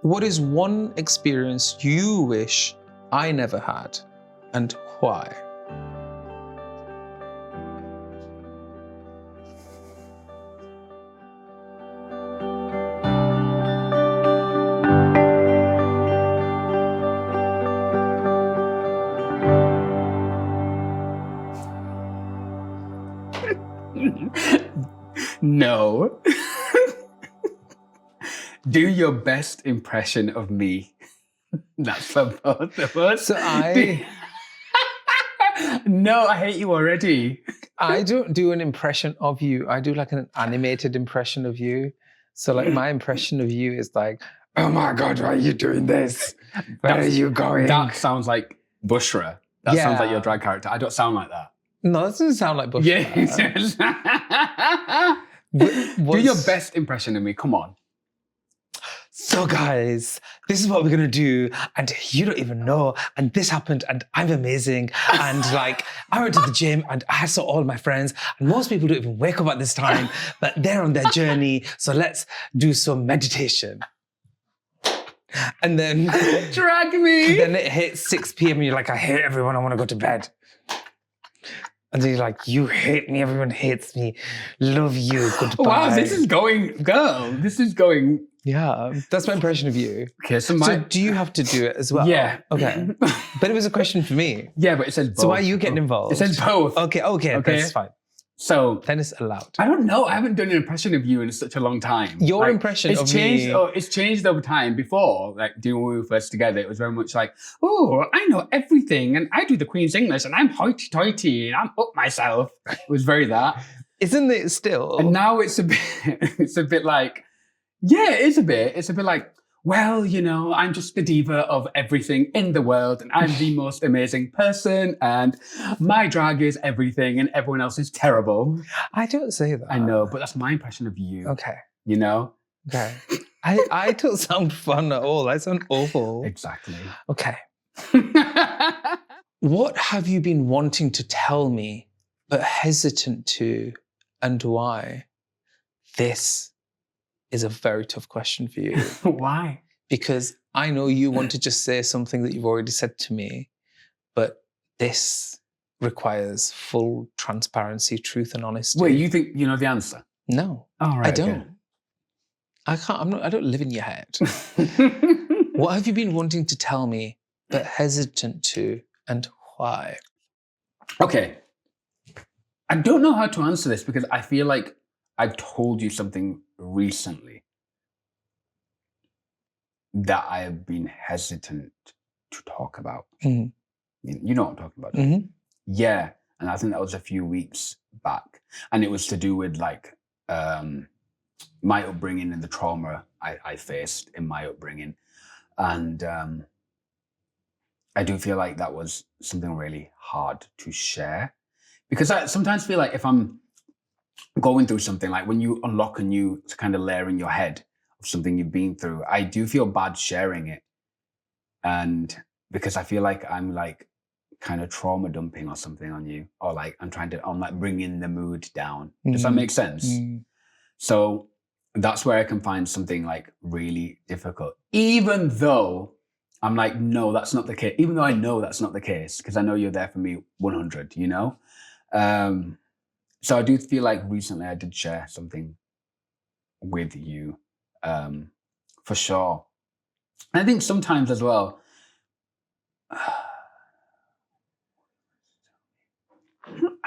What is one experience you wish I never had, and why? No. Do your best impression of me. That's for both of us. So No, I hate you already. I don't do an impression of you. I do like an animated impression of you. So like my impression of you is like, oh my God, why are you doing this? Where are you going? That sounds like Bushra. That sounds like your drag character. I don't sound like that. No, that doesn't sound like Bushra. Yeah. Do your best impression of me. Come on. So guys, this is what we're gonna do, and you don't even know, and this happened, and I'm amazing, and like I went to the gym and I saw all my friends, and most people don't even wake up at this time, but they're on their journey, so let's do some meditation. And then drag me. Then it hits 6 p.m. and you're like, I hate everyone, I want to go to bed. And then you're like, you hate me, everyone hates me, love you, goodbye. Wow, this is going, girl, this is going. Yeah, that's my impression of you. Okay, so do you have to do it as well? Yeah. Okay. But it was a question for me. Yeah, but it says both. So why are you getting involved? It says both. Okay, that's fine. So then it's allowed. I don't know. I haven't done an impression of you in such a long time. Your impression of me. It's changed over time. Before, like when we were first together, it was very much like, oh, I know everything, and I do the Queen's English, and I'm hoity-toity, and I'm up myself. It was very that. Isn't it still? And now it's a bit like, yeah, it is a bit. It's a bit like, well, you know, I'm just the diva of everything in the world, and I'm the most amazing person, and my drag is everything, and everyone else is terrible. I don't say that. I know, but that's my impression of you. Okay. You know? Okay. I don't sound fun at all. I sound awful. Exactly. Okay. What have you been wanting to tell me, but hesitant to, and why? This is a very tough question for you. Why? Because I know you want to just say something that you've already said to me, but this requires full transparency, truth, and honesty. Wait, you think you know the answer? No. Oh, right. I don't. Okay. I can't, I don't live in your head. What have you been wanting to tell me, but hesitant to, and why? Okay. I don't know how to answer this because I feel like I've told you something recently that I have been hesitant to talk about. Mm-hmm. You know what I'm talking about? Mm-hmm. Yeah. And I think that was a few weeks back. And it was to do with like my upbringing and the trauma I faced in my upbringing. And I do feel like that was something really hard to share. Because I sometimes feel like if I'm going through something, like when you unlock a new kind of layer in your head of something you've been through, I do feel bad sharing it. And because I feel like I'm like kind of trauma dumping or something on you, or like I'm like bringing the mood down. Does that make sense? Mm. So that's where I can find something like really difficult, even though I'm like, no, that's not the case. Even though I know that's not the case, because I know you're there for me 100, you know? So I do feel like recently I did share something with you, for sure. And I think sometimes as well, I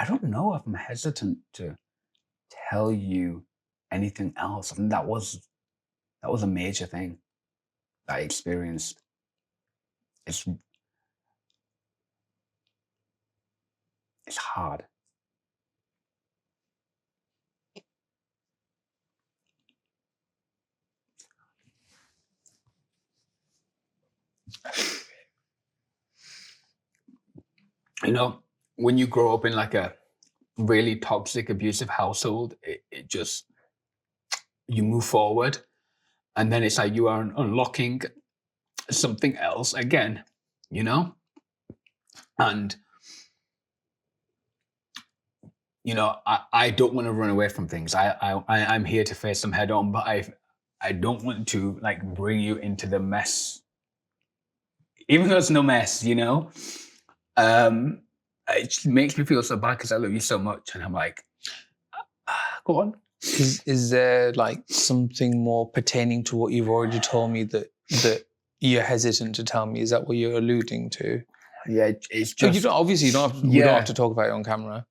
don't know if I'm hesitant to tell you anything else. I think that was a major thing that I experienced. It's hard. You know, when you grow up in like a really toxic, abusive household, it just, you move forward and then it's like you are unlocking something else again, you know? And, you know, I don't want to run away from things. I'm here to face them head on, but I don't want to like bring you into the mess, even though it's no mess, you know. It just makes me feel so bad because I love you so much, and I'm like, go on. Is there like something more pertaining to what you've already told me that you're hesitant to tell me? Is that what you're alluding to? Yeah, it's So just obviously you don't have to, we don't have to talk about it on camera.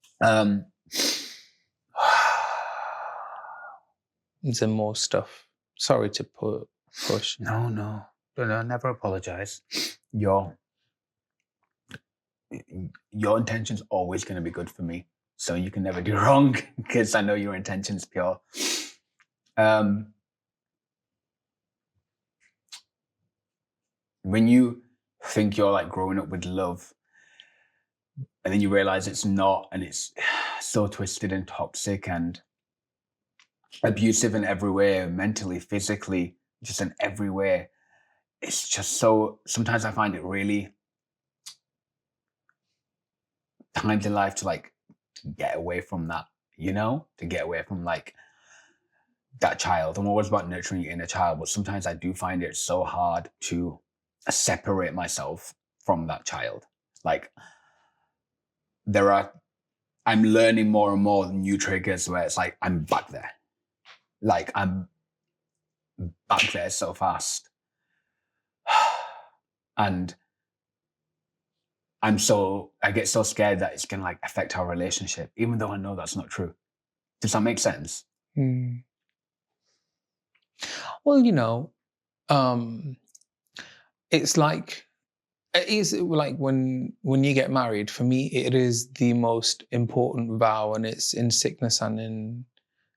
Is there more stuff? Sorry to push. No, never apologize. Your intention's always going to be good for me, so you can never do wrong because I know your intention's pure. When you think you're like growing up with love, and then you realize it's not, and it's so twisted and toxic and abusive in every way, mentally, physically, just in every way. It's just so, sometimes I find it really times in life to like get away from that, you know, to get away from like that child. I'm always about nurturing your inner child, but sometimes I do find it so hard to separate myself from that child. Like I'm learning more and more new triggers where it's like, I'm back there. Like I'm back there so fast. And I get so scared that it's gonna like affect our relationship, even though I know that's not true. Does that make sense? Well, you know, it's like when you get married. For me, it is the most important vow, and it's in sickness and in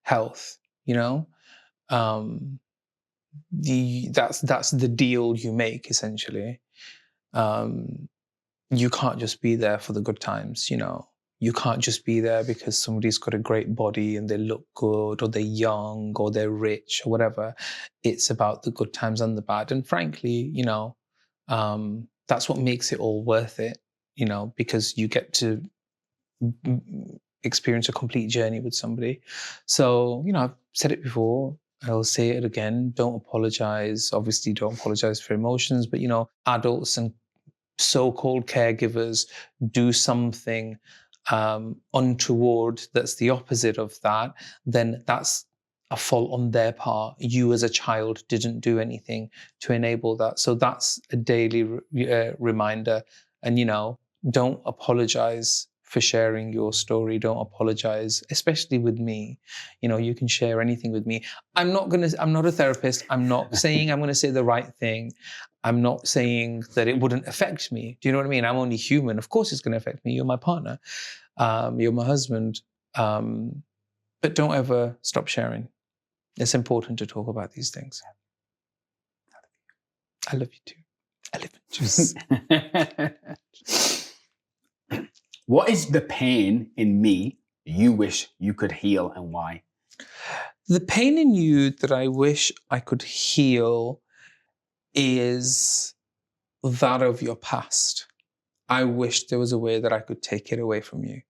health. You know, that's the deal you make essentially. You can't just be there for the good times, you know. You can't just be there because somebody's got a great body and they look good, or they're young, or they're rich, or whatever. It's about the good times and the bad. And frankly, you know, that's what makes it all worth it, you know, because you get to experience a complete journey with somebody. So, you know, I've said it before, I'll say it again. Don't apologize. Obviously, don't apologize for emotions, but, you know, adults and so-called caregivers do something untoward that's the opposite of that, then that's a fault on their part. You as a child didn't do anything to enable that. So that's a daily reminder. And, you know, don't apologize for sharing your story. Don't apologize, especially with me. You know, you can share anything with me. I'm not a therapist. I'm not saying I'm going to say the right thing. I'm not saying that it wouldn't affect me. Do you know what I mean? I'm only human. Of course it's going to affect me. You're my partner. You're my husband. But don't ever stop sharing. It's important to talk about these things. I love you too. I live in juice. What is the pain in me you wish you could heal, and why? The pain in you that I wish I could heal is that of your past. I wish there was a way that I could take it away from you.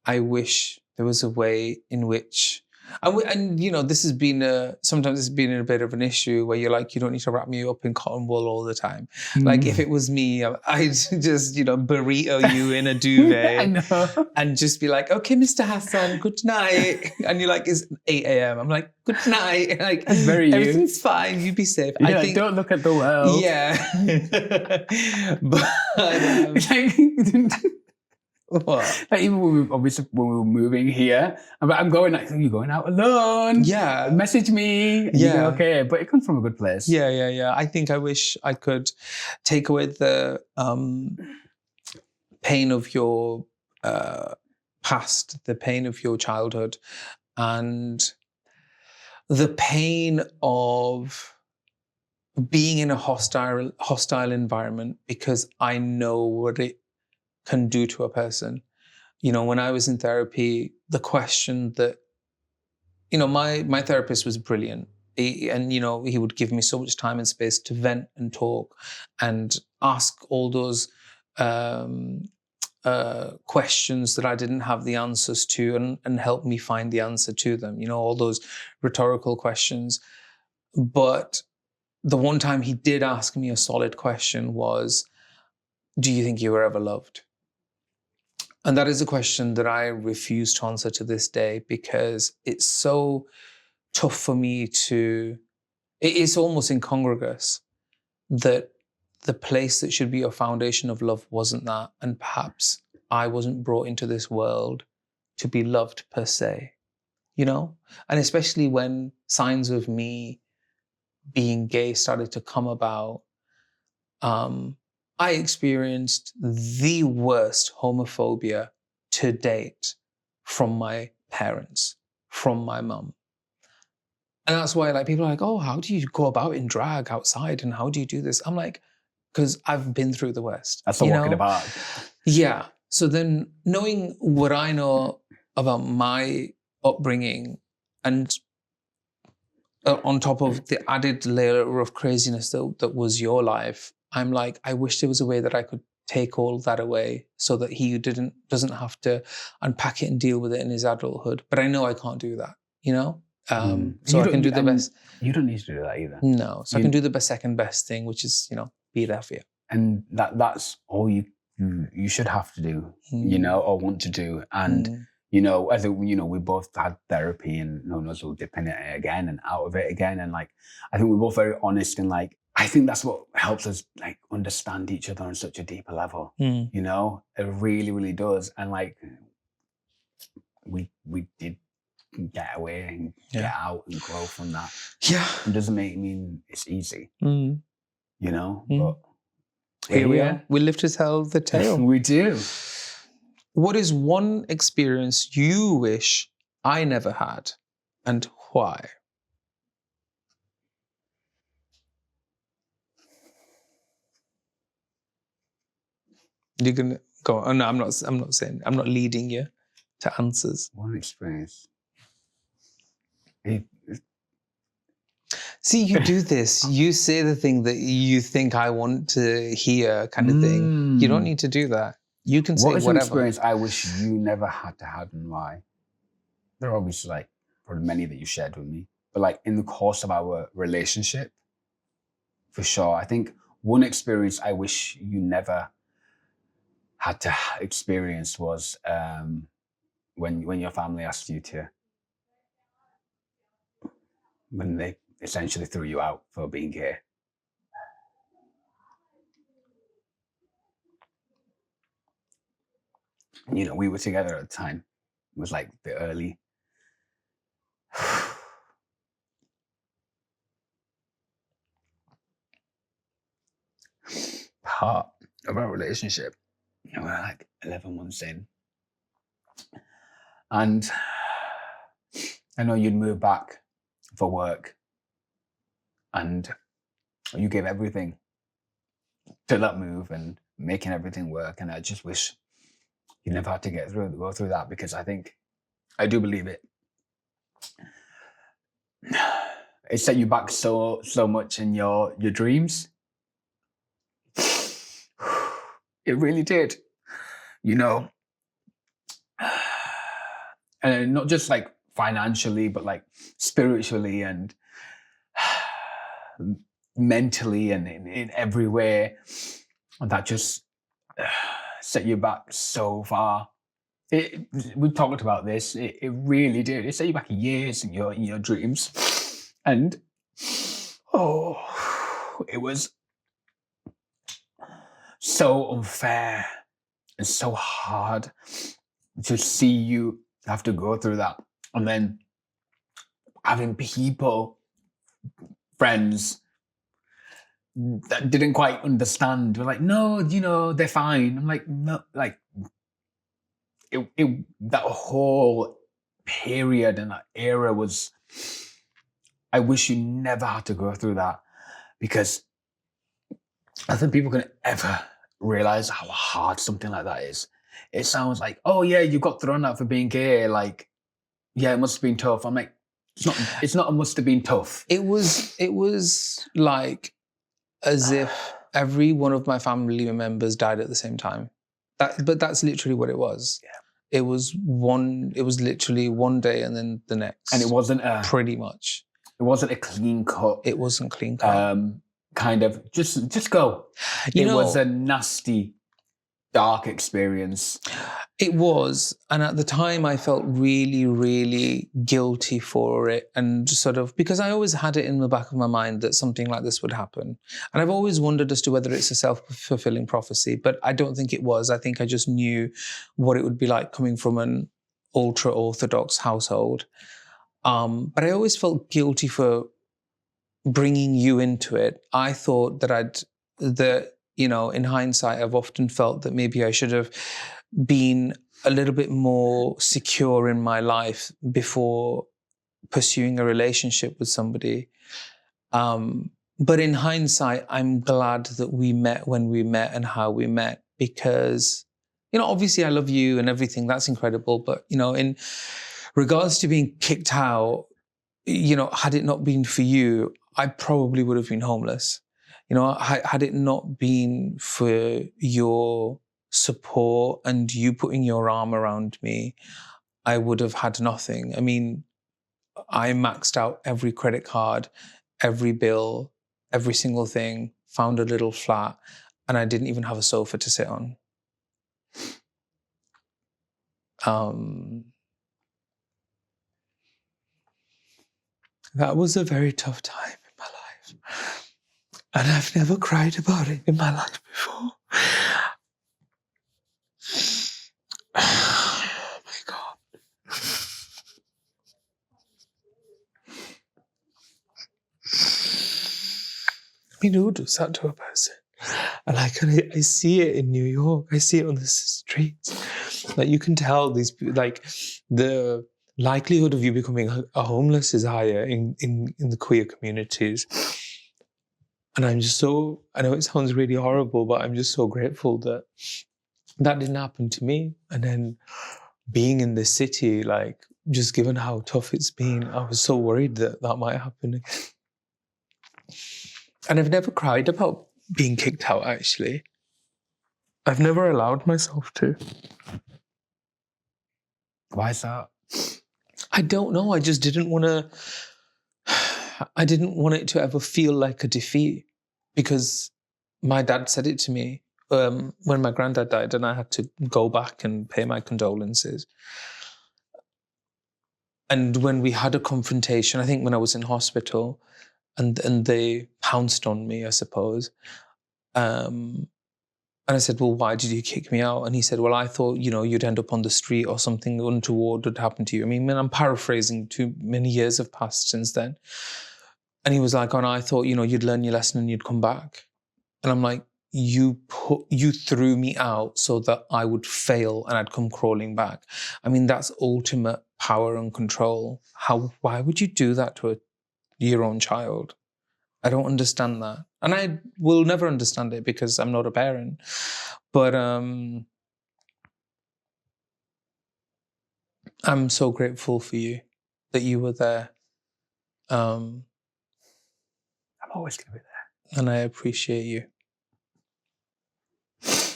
I wish there was a way in which, and you know, this has been sometimes it's been a bit of an issue where you're like, you don't need to wrap me up in cotton wool all the time. Like if it was me, I'd just, you know, burrito you in a duvet I know. and just be like, okay, Mr. Hassan, good night. And you're like, it's 8 a.m. I'm like, good night. Like, That's very everything's fine. You be safe. Yeah, I think, don't look at the world. Yeah. But what? Like even when we were moving here, I'm going like, you're going out alone. Yeah. Message me. Yeah. You go, okay, but it comes from a good place. Yeah. I think I wish I could take away the pain of your past, the pain of your childhood, and the pain of being in a hostile environment, because I know what it can do to a person. You know, when I was in therapy, the question that, you know, my therapist was brilliant. And, you know, he would give me so much time and space to vent and talk and ask all those questions that I didn't have the answers to, and help me find the answer to them. You know, all those rhetorical questions. But the one time he did ask me a solid question was, do you think you were ever loved? And that is a question that I refuse to answer to this day, because it's so tough for me to, it's almost incongruous that the place that should be a foundation of love wasn't that. And perhaps I wasn't brought into this world to be loved per se, you know? And especially when signs of me being gay started to come about, I experienced the worst homophobia to date from my parents, from my mum. And that's why, like, people are like, oh, how do you go about in drag outside? And how do you do this? I'm like, because I've been through the worst. That's the walk in the park. Yeah. So then knowing what I know about my upbringing, and on top of the added layer of craziness that was your life, I'm like, I wish there was a way that I could take all that away so that he doesn't have to unpack it and deal with it in his adulthood. But I know I can't do that, you know? So I can do the best. You don't need to do that either. No. So I can do the second best thing, which is, you know, be there for you. And that's all you should have to do, you know, or want to do. And, you know, as you know, we both had therapy, and no one knows we'll dip in it again and out of it again. And like, I think we're both very honest, and like, I think that's what helps us like understand each other on such a deeper level, you know, it really, really does. And like, we did get away and get out and grow from that. Yeah. It doesn't mean it's easy, you know, but here we are. We live to tell the tale. We do. What is one experience you wish I never had, and why? You're gonna go on. Oh, no, I'm not saying. I'm not leading you to answers. One experience. See, you do this. You say the thing that you think I want to hear, kind of thing. You don't need to do that. You can say whatever. What is an experience I wish you never had to have, and why? There are obviously like probably many that you shared with me, but like in the course of our relationship, for sure. I think one experience I wish you never had to experience was when your family asked you to, when they essentially threw you out for being gay. You know, we were together at the time. It was like the early part of our relationship. You know, we're like 11 months in. And I know you'd moved back for work, and you gave everything to that move and making everything work. And I just wish you never had to go through that, because I do believe it set you back so much in your dreams. It really did, you know. And not just like financially, but like spiritually and mentally, and in every way. That just set you back so far. We talked about this. It really did. It set you back years in your dreams, and it was so unfair and so hard to see you have to go through that, and then having people, friends that didn't quite understand. We're like, no, you know, they're fine. I'm like, no, like that whole period and that era was, I wish you never had to go through that, because I think people can ever realize how hard something like that is. It sounds like, oh yeah, you got thrown out for being gay. Like, yeah, it must have been tough. I'm like, it's not a must have been tough. It was like as if every one of my family members died at the same time. But that's literally what it was. Yeah. It was literally one day and then the next. And it wasn't pretty much. It wasn't a clean cut. It wasn't clean cut. Kind of just go. You It know, was a nasty, dark experience. It was. And at the time, I felt really, really guilty for it. And sort of, because I always had it in the back of my mind that something like this would happen. And I've always wondered as to whether it's a self-fulfilling prophecy, but I don't think it was. I think I just knew what it would be like coming from an ultra-Orthodox household. But I always felt guilty for bringing you into it. I thought that in hindsight, I've often felt that maybe I should have been a little bit more secure in my life before pursuing a relationship with somebody. But in hindsight, I'm glad that we met when we met and how we met, because, obviously I love you and everything. That's incredible. But, in regards to being kicked out, had it not been for you, I probably would have been homeless. Had it not been for your support and you putting your arm around me, I would have had nothing. I mean, I maxed out every credit card, every bill, every single thing, found a little flat, and I didn't even have a sofa to sit on. That was a very tough time in my life. And I've never cried about it in my life before. Oh my God. I mean, who does that to a person? And I see it in New York. I see it on the streets. Like, you can tell these, like, the likelihood of you becoming a homeless is higher in the queer communities. And I'm just so, I know it sounds really horrible, but I'm just so grateful that that didn't happen to me. And then being in the city, like, just given how tough it's been, I was so worried that that might happen again. And I've never cried about being kicked out, actually. I've never allowed myself to. Why is that? I don't know. I just didn't want to. I didn't want it to ever feel like a defeat, because my dad said it to me when my granddad died, and I had to go back and pay my condolences. And when we had a confrontation, I think when I was in hospital, and they pounced on me, I suppose. And I said, well, why did you kick me out? And he said, well, I thought, you'd end up on the street or something untoward would happen to you. I mean, I'm paraphrasing, too many years have passed since then. And he was like, oh, no, I thought, you'd learn your lesson and you'd come back. And I'm like, you threw me out so that I would fail and I'd come crawling back. I mean, that's ultimate power and control. Why would you do that to your own child? I don't understand that. And I will never understand it because I'm not a parent. But I'm so grateful for you that you were there. I'm always going to be there. And I appreciate you.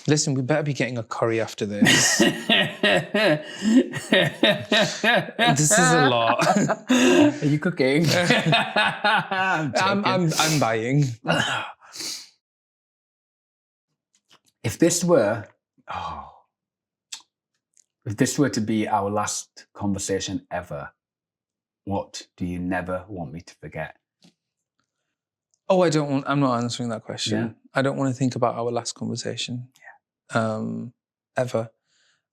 Listen, we better be getting a curry after this. This is a lot. Are you cooking? I'm buying. If this were to be our last conversation ever, what do you never want me to forget? Oh, I'm not answering that question. Yeah. I don't want to think about our last conversation. Yeah. Ever.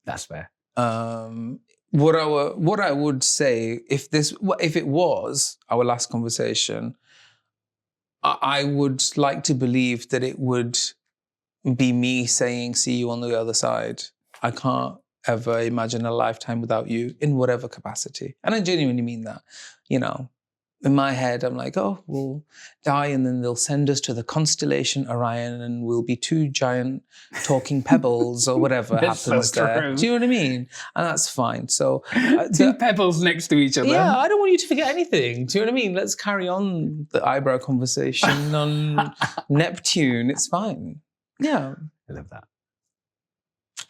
That's fair. What I would say, if it was our last conversation, I would like to believe that it would be me saying, see you on the other side. I can't ever imagine a lifetime without you in whatever capacity. And I genuinely mean that, In my head, I'm like, oh, we'll die and then they'll send us to the constellation Orion and we'll be two giant talking pebbles or whatever happens so there. true. Do you know what I mean? And that's fine. So two pebbles next to each other. Yeah, I don't want you to forget anything. Do you know what I mean? Let's carry on the eyebrow conversation on Neptune. It's fine. Yeah. I love that.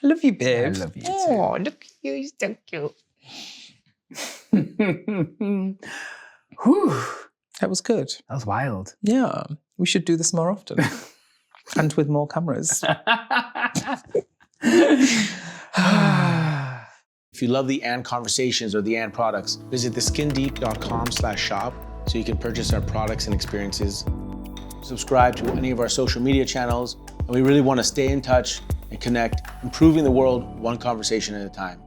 I love you, babe. I love you too. Oh, look at you. You're so cute. Whew. That was good. That was wild. Yeah, we should do this more often. And with more cameras. If you love the And conversations or the And products, visit theskindeep.com/shop so you can purchase our products and experiences. Subscribe to any of our social media channels, and we really want to stay in touch and connect, improving the world one conversation at a time.